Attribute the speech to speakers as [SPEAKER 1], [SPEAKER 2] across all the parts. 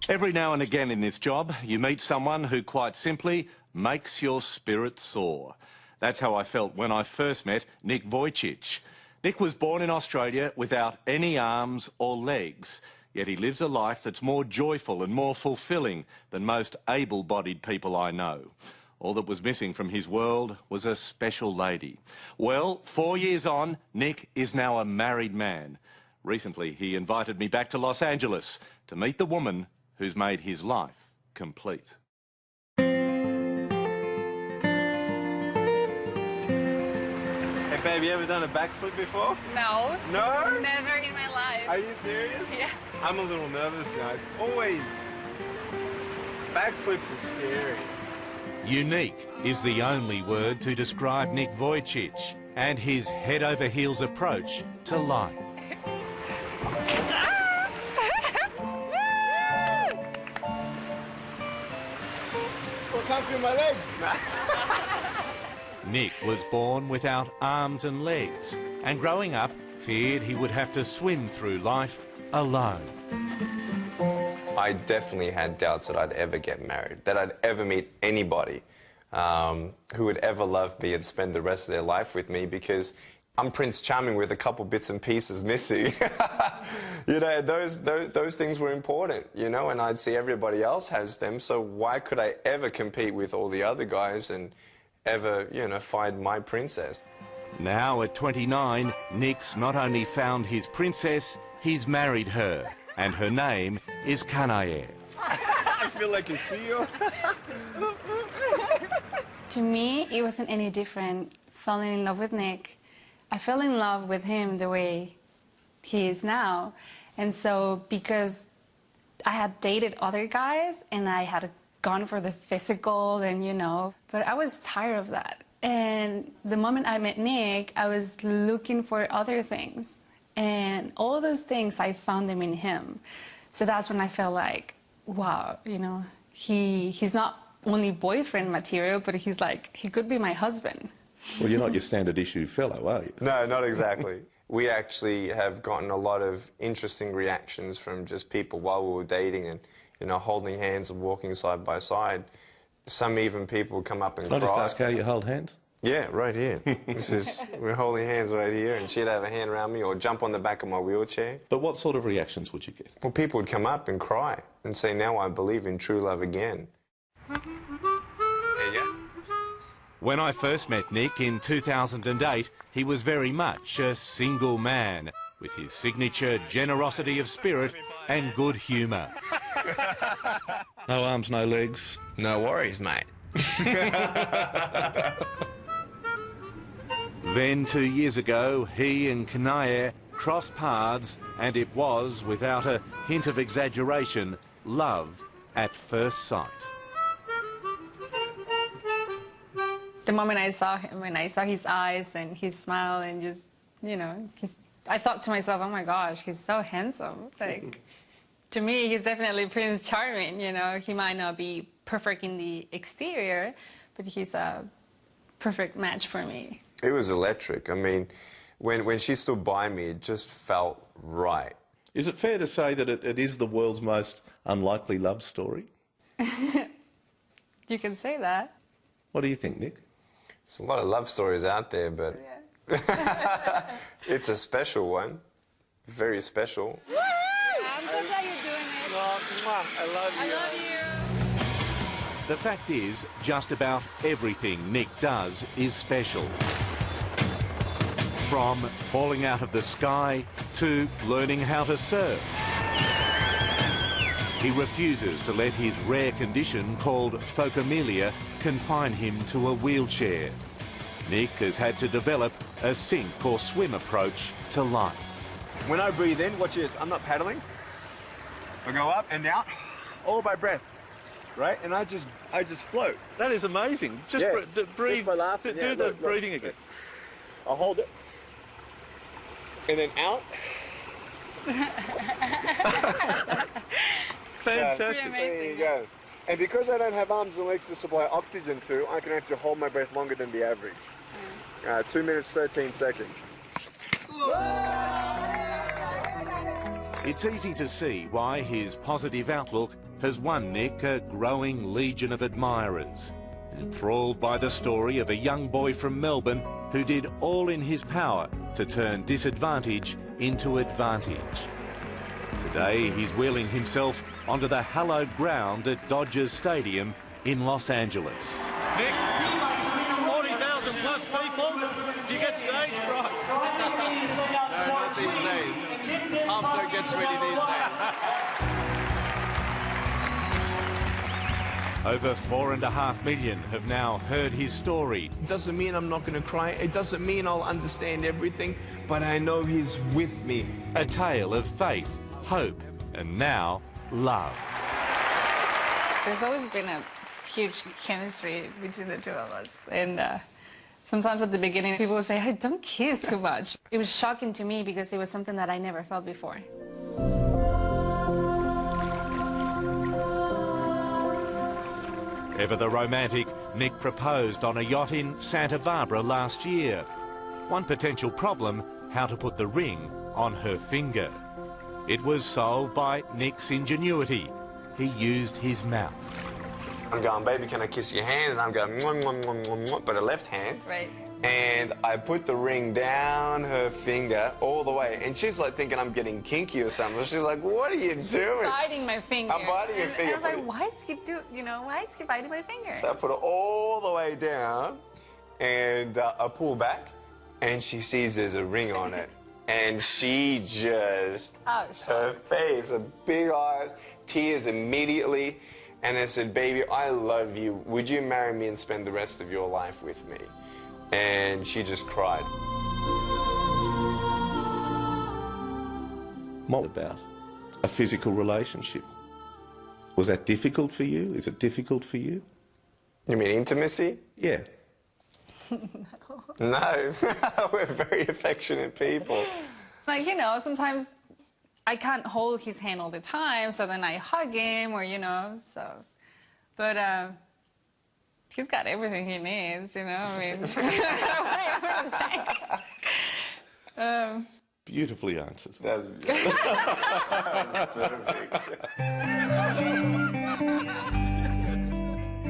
[SPEAKER 1] Every now and again in this job, you meet someone who quite simply makes your spirit soar. That's how I felt when I first met Nick Vujicic. Nick was born in Australia without any arms or legs, yet he lives a life that's more joyful and more fulfilling than most able-bodied people I know. All that was missing from his world was a special lady. Well, 4 years on, Nick is now a married man. Recently, he invited me back to Los Angeles to meet the woman who's made his life complete.
[SPEAKER 2] Hey babe, you ever done a backflip before?
[SPEAKER 3] No.
[SPEAKER 2] No?
[SPEAKER 3] Never in my life.
[SPEAKER 2] Are you serious?
[SPEAKER 3] Yeah.
[SPEAKER 2] I'm a little nervous now. It's always... Backflips are scary.
[SPEAKER 1] Unique is the only word to describe Nick Vujicic and his head-over-heels approach to life.
[SPEAKER 2] I can't feel my legs.
[SPEAKER 1] Nick was born without arms and legs, and growing up, feared he would have to swim through life alone.
[SPEAKER 4] I definitely had doubts that I'd ever get married, that I'd ever meet anybody who would ever love me and spend the rest of their life with me, because I'm Prince Charming with a couple bits and pieces missing. You know, those things were important, you know, and I'd see everybody else has them, so why could I ever compete with all the other guys and ever, you know, find my princess?
[SPEAKER 1] Now at 29, Nick's not only found his princess, he's married her, and her name is Kanae.
[SPEAKER 2] I feel like a seal.
[SPEAKER 3] To me, it wasn't any different falling in love with Nick. I fell in love with him the way he is now. And so because I had dated other guys and I had gone for the physical and, you know, but I was tired of that. And the moment I met Nick, I was looking for other things. And all those things, I found them in him. So that's when I felt like, wow, you know, he's not only boyfriend material, but he's like, he could be my husband.
[SPEAKER 5] Well, you're not your standard issue fellow, are you?
[SPEAKER 4] No, not exactly. We actually have gotten a lot of interesting reactions from just people while we were dating and, you know, holding hands and walking side by side. Some even people come up and
[SPEAKER 5] Can I just
[SPEAKER 4] cry.
[SPEAKER 5] ask how you hold hands?
[SPEAKER 4] Yeah, right here. We're holding hands right here, and she'd have a hand around me or jump on the back of my wheelchair.
[SPEAKER 5] But what sort of reactions would you get?
[SPEAKER 4] Well, people would come up and cry and say, now I believe in true love again. There you go.
[SPEAKER 1] When I first met Nick in 2008, he was very much a single man, with his signature generosity of spirit and good humour.
[SPEAKER 5] No arms, no legs.
[SPEAKER 4] No worries, mate.
[SPEAKER 1] Then 2 years ago, he and Kanae crossed paths, and it was, without a hint of exaggeration, love at first sight.
[SPEAKER 3] The moment I saw him and I saw his eyes and his smile and just, you know, I thought to myself, oh my gosh, he's so handsome. Like, to me, he's definitely Prince Charming, you know. He might not be perfect in the exterior, but he's a perfect match for me.
[SPEAKER 4] It was electric. I mean, when she stood by me, it just felt right.
[SPEAKER 5] Is it fair to say that it is the world's most unlikely love story?
[SPEAKER 3] You can say that.
[SPEAKER 5] What do you think, Nick?
[SPEAKER 4] There's a lot of love stories out there, but
[SPEAKER 3] Yeah.
[SPEAKER 4] it's a special one. Very special.
[SPEAKER 3] I'm so glad you're doing it.
[SPEAKER 2] I love you.
[SPEAKER 3] I love you.
[SPEAKER 1] The fact is, just about everything Nick does is special. From falling out of the sky to learning how to surf. He refuses to let his rare condition called phocomelia confine him to a wheelchair. Nick has had to develop a sink or swim approach to life.
[SPEAKER 2] When I breathe in, watch this, I'm not paddling. I go up and down, all by breath, right? And I just float.
[SPEAKER 5] That is amazing. Just
[SPEAKER 2] Yeah,
[SPEAKER 5] breathe.
[SPEAKER 2] just by laughing.
[SPEAKER 5] Do
[SPEAKER 2] Yeah,
[SPEAKER 5] the
[SPEAKER 2] look.
[SPEAKER 5] breathing again.
[SPEAKER 2] I'll hold it. And then out.
[SPEAKER 5] Fantastic.
[SPEAKER 3] Yeah,
[SPEAKER 2] There you go. And because I don't have arms and legs to supply oxygen to, I can actually hold my breath longer than the average. 2 minutes, 13 seconds.
[SPEAKER 1] It's easy to see why his positive outlook has won Nick a growing legion of admirers. Enthralled by the story of a young boy from Melbourne who did all in his power to turn disadvantage into advantage. Today he's wheeling himself onto the hallowed ground at Dodgers Stadium in Los Angeles.
[SPEAKER 6] Nick, 40,000 plus people, do you get stage fright?
[SPEAKER 7] No, not these days. Arms don't get sweaty these days.
[SPEAKER 1] Over 4.5 million have now heard his story.
[SPEAKER 7] It doesn't mean I'm not going to cry. It doesn't mean I'll understand everything, but I know he's with me.
[SPEAKER 1] A tale of faith, hope, and now love.
[SPEAKER 3] There's always been a huge chemistry between the two of us. And sometimes at the beginning, people would say, hey, don't kiss too much. It was shocking to me because it was something that I never felt before.
[SPEAKER 1] Ever the romantic, Nick proposed on a yacht in Santa Barbara last year. One potential problem, how to put the ring on her finger. It was solved by Nick's ingenuity. He used his mouth.
[SPEAKER 4] I'm going, baby, can I kiss your hand? And I'm going, mwah, mwah, mwah, mwah, mwah, but a left hand.
[SPEAKER 3] Right.
[SPEAKER 4] And I put the ring down her finger all the way. And she's like thinking I'm getting kinky or something. She's like, what are you doing?
[SPEAKER 3] Biting my finger.
[SPEAKER 4] I'm biting your finger.
[SPEAKER 3] And I was like, why is he why is he biting my finger?
[SPEAKER 4] So I put it all the way down and I pull back and she sees there's a ring on it. And she just, her face, her big eyes, tears immediately. And I said, baby, I love you. Would you marry me and spend the rest of your life with me? And she just cried.
[SPEAKER 5] What about a physical relationship? Was that difficult for you? Is it difficult for you?
[SPEAKER 4] You mean intimacy?
[SPEAKER 5] Yeah.
[SPEAKER 4] No, we're very affectionate people.
[SPEAKER 3] Like, you know, sometimes I can't hold his hand all the time, so then I hug him or, you know, so. But he's got everything he needs, you know, I mean. What am I saying?
[SPEAKER 5] Beautifully answered.
[SPEAKER 4] That's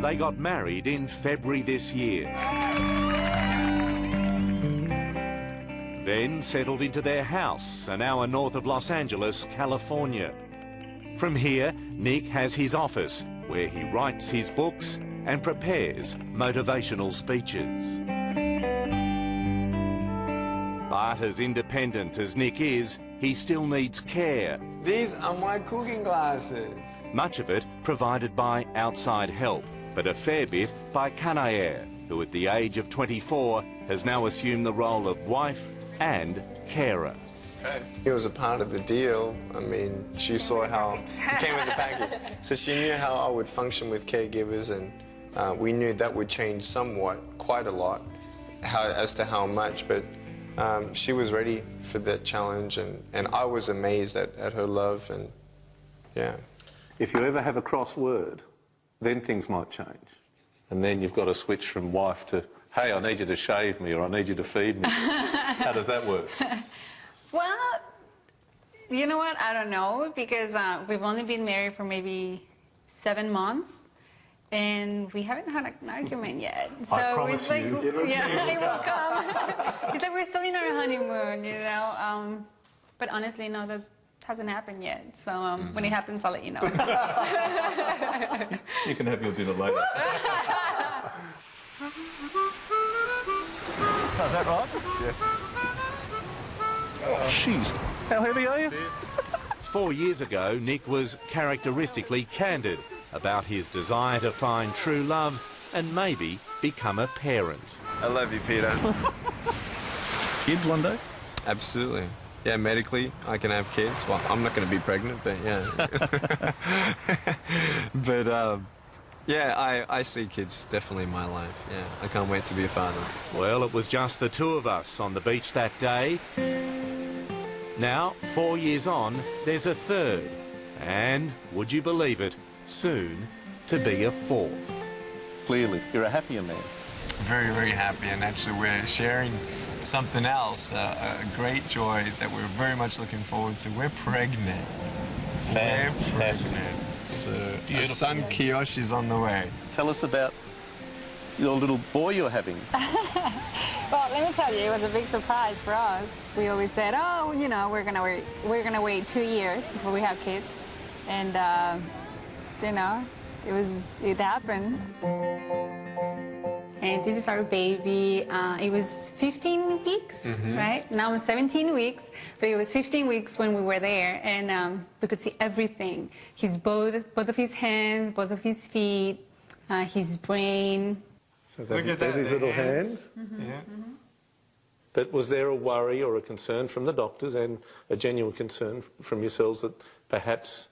[SPEAKER 1] They got married in February this year. Then settled into their house an hour north of Los Angeles, California. From here, Nick has his office where he writes his books and prepares motivational speeches. But as independent as Nick is, he still needs care.
[SPEAKER 4] These are my cooking glasses.
[SPEAKER 1] Much of it provided by outside help, but a fair bit by Kanaer, who at the age of 24 has now assumed the role of wife and carer.
[SPEAKER 4] It was a part of the deal. I mean, she saw how it came in the package. So she knew how I would function with caregivers, and we knew that would change somewhat, quite a lot, as to how much, but she was ready for that challenge, and I was amazed at her love, and yeah.
[SPEAKER 5] If you ever have a cross word, then things might change. And then you've got to switch from wife to, hey, I need you to shave me or I need you to feed me. How does that work?
[SPEAKER 3] Well, you know what? I don't know, because we've only been married for maybe 7 months, and we haven't had an argument yet. So
[SPEAKER 5] I promise
[SPEAKER 3] it's like,
[SPEAKER 5] you.
[SPEAKER 3] yeah, it will come. It's like we're still in our honeymoon, you know. But honestly, no, that hasn't happened yet. So when it happens, I'll let you know.
[SPEAKER 5] You can have your dinner later.
[SPEAKER 6] Is that right?
[SPEAKER 5] Yeah. Oh, jeez. How heavy are you?
[SPEAKER 1] 4 years ago, Nick was characteristically candid about his desire to find true love and maybe become a parent.
[SPEAKER 2] I love you, Peter.
[SPEAKER 5] Kids one day?
[SPEAKER 4] Absolutely. Yeah, medically, I can have kids. Well, I'm not going to be pregnant, but yeah. But, yeah, I see kids definitely in my life. Yeah, I can't wait to be a father.
[SPEAKER 1] Well, it was just the two of us on the beach that day. Now, 4 years on, there's a third. And, would you believe it, soon to be a fourth.
[SPEAKER 5] Clearly, you're a happier man.
[SPEAKER 4] Very, very happy, and actually we're sharing something else, a great joy that we're very much looking forward to. We're pregnant.
[SPEAKER 5] Fantastic.
[SPEAKER 4] We're pregnant. So, our son Kiyoshi's on the way.
[SPEAKER 5] Tell us about your little boy you're having.
[SPEAKER 3] Well, let me tell you, it was a big surprise for us. We always said, oh, you know, we're gonna wait 2 years before we have kids, and you know, it happened. And this is our baby. It was 15 weeks, right? Now it's 17 weeks, but it was 15 weeks when we were there, and we could see everything. Both of his hands, both of his feet, his brain.
[SPEAKER 5] So there's his little hands.
[SPEAKER 4] Yeah.
[SPEAKER 5] But was there a worry or a concern from the doctors and a genuine concern from yourselves that perhaps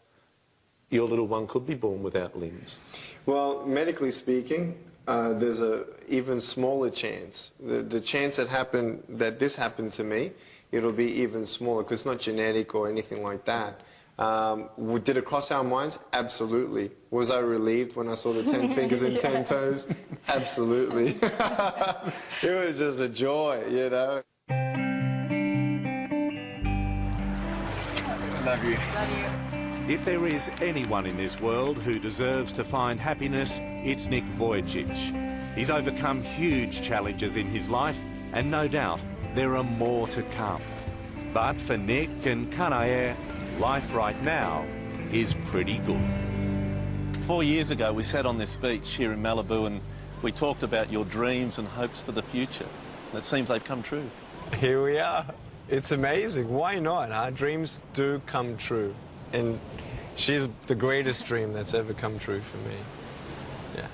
[SPEAKER 5] your little one could be born without limbs?
[SPEAKER 4] Well, medically speaking, there's a even smaller chance. The chance that this happened to me, it'll be even smaller because it's not genetic or anything like that. Did it cross our minds? Absolutely. Was I relieved when I saw the 10 fingers and 10 toes? Absolutely. It was just a joy, you know.
[SPEAKER 2] I love you.
[SPEAKER 1] If there is anyone in this world who deserves to find happiness, it's Nick Vujicic. He's overcome huge challenges in his life, and no doubt there are more to come. But for Nick and Kanae, life right now is pretty good.
[SPEAKER 5] 4 years ago, we sat on this beach here in Malibu and we talked about your dreams and hopes for the future. And it seems they've come true.
[SPEAKER 4] Here we are. It's amazing. Why not? Our dreams do come true. And she's the greatest dream that's ever come true for me. Yeah.